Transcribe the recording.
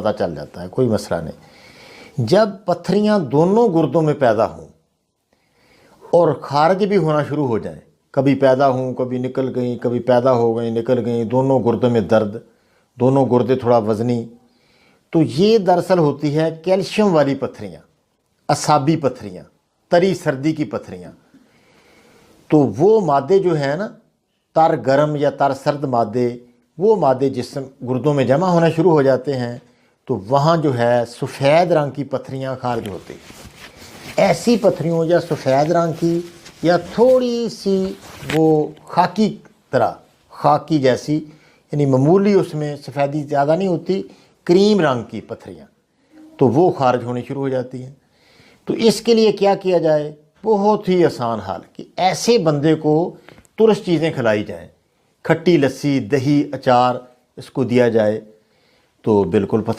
پتہ چل جاتا ہے، کوئی مسئلہ نہیں۔ جب پتھریاں دونوں گردوں میں پیدا ہوں اور خارج بھی ہونا شروع ہو جائیں، کبھی پیدا ہوں کبھی نکل گئیں، کبھی پیدا ہو گئیں نکل گئیں، دونوں گردوں میں درد، دونوں گردے تھوڑا وزنی، تو یہ دراصل ہوتی ہے کیلشیم والی پتھریاں، اعصابی پتھریاں، تری سردی کی پتھریاں۔ تو وہ مادے جو ہیں نا، تر گرم یا تر سرد مادے، وہ مادے جسم گردوں میں جمع ہونا شروع ہو جاتے ہیں، تو وہاں جو ہے سفید رنگ کی پتھریاں خارج ہوتی ہیں۔ ایسی پتھریوں یا سفید رنگ کی یا تھوڑی سی وہ خاکی طرح، خاکی جیسی، یعنی معمولی اس میں سفیدی زیادہ نہیں ہوتی، کریم رنگ کی پتھریاں، تو وہ خارج ہونی شروع ہو جاتی ہیں۔ تو اس کے لیے کیا کیا جائے؟ بہت ہی آسان حال کہ ایسے بندے کو ترش چیزیں کھلائی جائیں، کھٹی لسی، دہی، اچار اس کو دیا جائے، تو بالکل پتھری